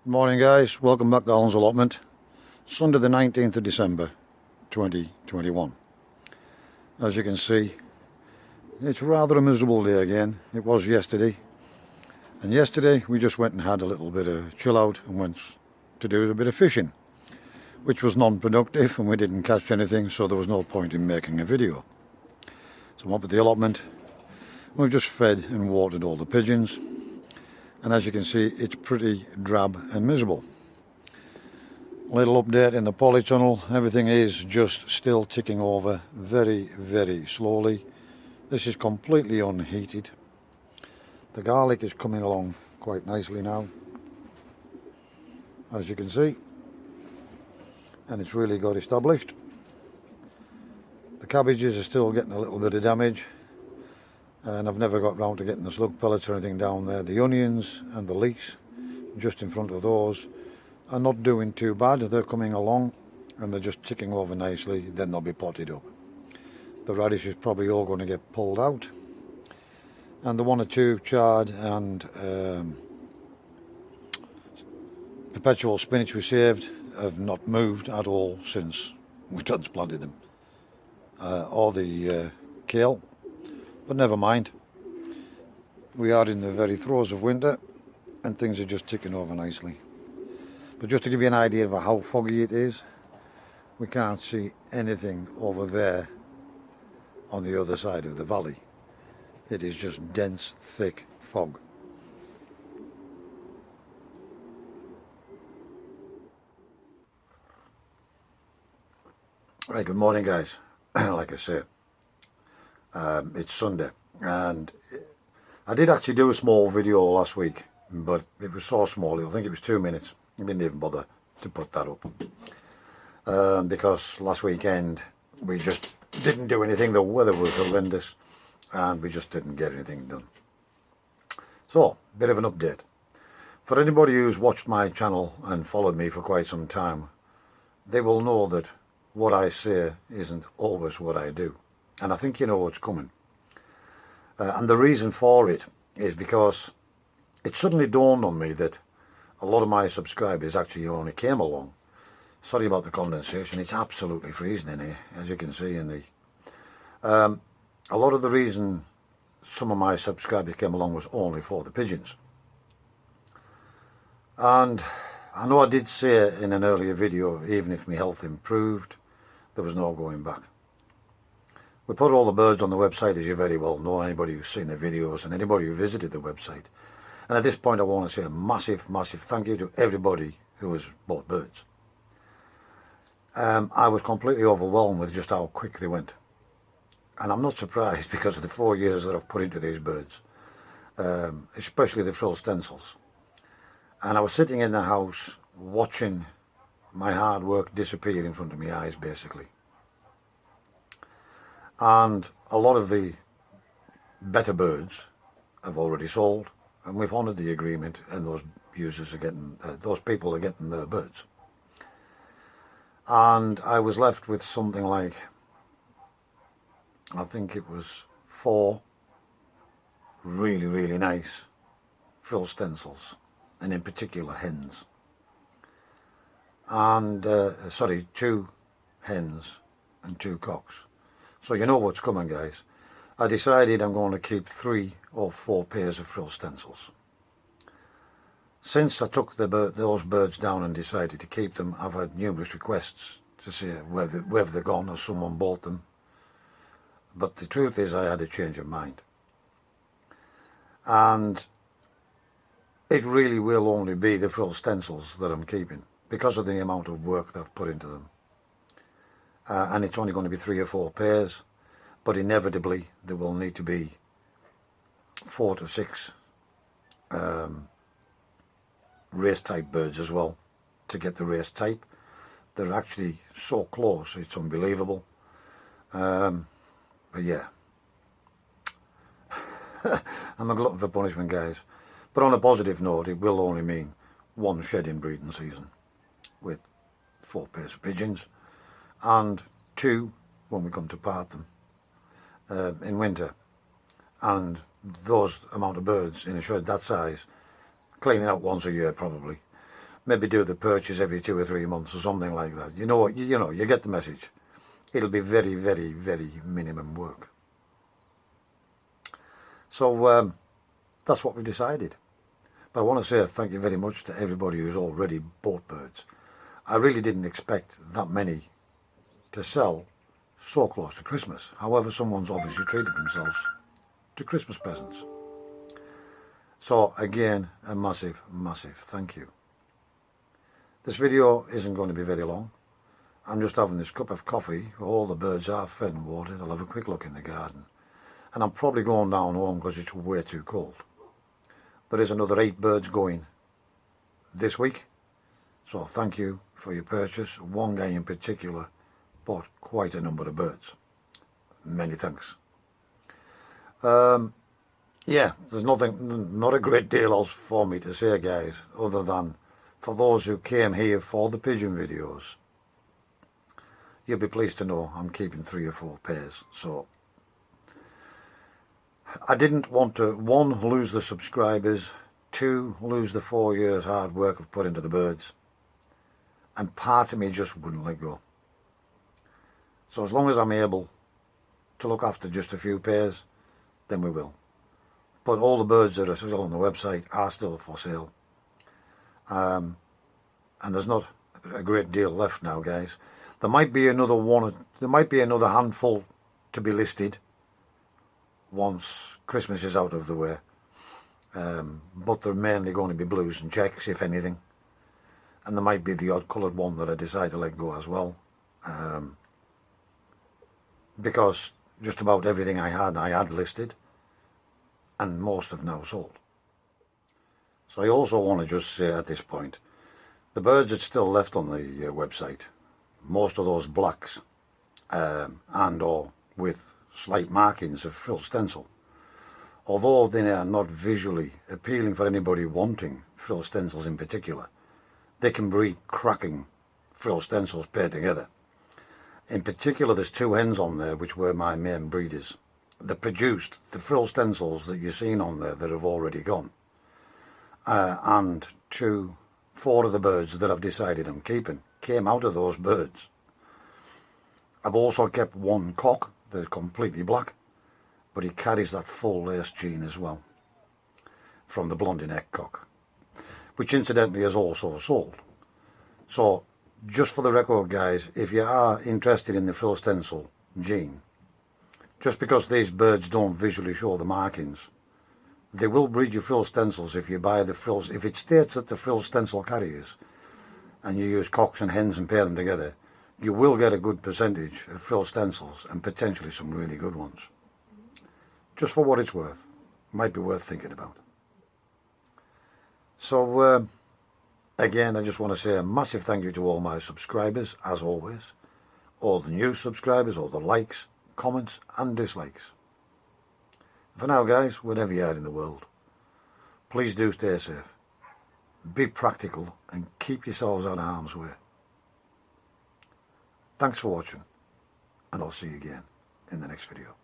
Good morning guys, welcome back to Alan's Allotment. Sunday the 19th of December 2021. As you can see, it's rather a miserable day again. It was yesterday, and yesterday we just went and had a little bit of chill out and went to do a bit of fishing, which was non-productive and we didn't catch anything, so there was no point in making a video. So I'm up at the allotment. We've just fed and watered all the pigeons, and as you can see it's pretty drab and miserable. Little update in the polytunnel, everything is just still ticking over very slowly. This is completely unheated. The garlic is coming along quite nicely now, as you can see, and it's really got established. The cabbages are still getting a little bit of damage, and I've never got round to getting the slug pellets or anything down there. The onions and the leeks just in front of those are not doing too bad. They're coming along and they're just ticking over nicely, then they'll be potted up. The radish is probably all going to get pulled out, and the one or two chard and perpetual spinach we saved have not moved at all since we transplanted them, or the kale, but never mind. We are in the very throes of winter and things are just ticking over nicely. But just to give you an idea of how foggy it is, we can't see anything over there on the other side of the valley. It is just dense, thick fog. Right, good morning guys. Like I say, it's Sunday, and I did actually do a small video last week, but it was so small, I think it was 2 minutes. I didn't even bother to put that up, because last weekend we just didn't do anything. The weather was horrendous and we just didn't get anything done. So, bit of an update. For anybody who's watched my channel and followed me for quite some time, they will know that what I say isn't always what I do. And I think you know what's coming. And the reason for it is because it suddenly dawned on me that a lot of my subscribers actually only came along. Sorry about the condensation, it's absolutely freezing in here, as you can see in the... a lot of the reason some of my subscribers came along was only for the pigeons. And I know I did say in an earlier video, even if my health improved, there was no going back. We put all the birds on the website, as you very well know, anybody who's seen the videos and anybody who visited the website. And at this point I want to say a massive thank you to everybody who has bought birds. I was completely overwhelmed with just how quick they went. And I'm not surprised because of the 4 years that I've put into these birds, especially the frill stencils. And I was sitting in the house watching my hard work disappear in front of my eyes, basically. And a lot of the better birds have already sold, and we've honoured the agreement, and those users are getting, those people are getting their birds. And I was left with something like, I think it was 4 really nice frill stencils, and in particular hens. And, 2 hens and 2 cocks. So you know what's coming, guys. I decided I'm going to keep 3 or 4 pairs of frill stencils. Since I took those birds down and decided to keep them, I've had numerous requests to see whether they're gone or someone bought them. But the truth is I had a change of mind. And it really will only be the frill stencils that I'm keeping because of the amount of work that I've put into them. And it's only going to be 3 or 4 pairs, but inevitably there will need to be 4 to 6 race type birds as well to get the race type. They're actually so close, it's unbelievable. But yeah, I'm a glutton for punishment, guys. But on a positive note, it will only mean 1 shedding breeding season with 4 pairs of pigeons, and 2 when we come to part them in winter. And those amount of birds in a shed that size, cleaning out once a year probably, maybe do the purchase every 2 or 3 months or something like that. You know, you get the message. It'll be very, very, very minimum work. So that's what we decided. But I want to say thank you very much to everybody who's already bought birds. I really didn't expect that many to sell so close to Christmas. However, someone's obviously treated themselves to Christmas presents. So again, a massive, massive thank you. This video isn't going to be very long. I'm just having this cup of coffee. All the birds are fed and watered. I'll have a quick look in the garden. And I'm probably going down home because it's way too cold. There is another 8 birds going this week. So thank you for your purchase. One guy in particular bought quite a number of birds. Many thanks. Yeah, there's not a great deal else for me to say, guys, other than for those who came here for the pigeon videos, you'll be pleased to know I'm keeping 3 or 4 pairs. So I didn't want to, 1, lose the subscribers, 2, lose the 4 years hard work I've put into the birds, and part of me just wouldn't let go. So as long as I'm able to look after just a few pairs, then we will. But all the birds that are still on the website are still for sale. And there's not a great deal left now, guys. There might be another handful to be listed once Christmas is out of the way. But they're mainly going to be blues and checks, if anything. And there might be the odd coloured one that I decide to let go as well. Because just about everything I had listed, and most have now sold. So I also want to just say at this point, the birds that's still left on the website, most of those blacks and or with slight markings of frill stencil, although they are not visually appealing for anybody wanting frill stencils in particular, they can breed cracking frill stencils paired together. In particular, there's 2 hens on there which were my main breeders that produced the frill stencils that you've seen on there that have already gone. And 4 of the birds that I've decided I'm keeping came out of those birds. I've also kept 1 cock that's completely black, but he carries that full lace gene as well from the blondie neck cock, which incidentally is also sold. So just for the record, guys, if you are interested in the frill stencil gene, just because these birds don't visually show the markings, they will breed you frill stencils if you buy the frills. If it states that the frill stencil carriers and you use cocks and hens and pair them together, you will get a good percentage of frill stencils and potentially some really good ones. Just for what it's worth. Might be worth thinking about. So again, I just want to say a massive thank you to all my subscribers, as always. All the new subscribers, all the likes, comments and dislikes. For now, guys, wherever you are in the world, please do stay safe, be practical and keep yourselves out of harm's way. Thanks for watching, and I'll see you again in the next video.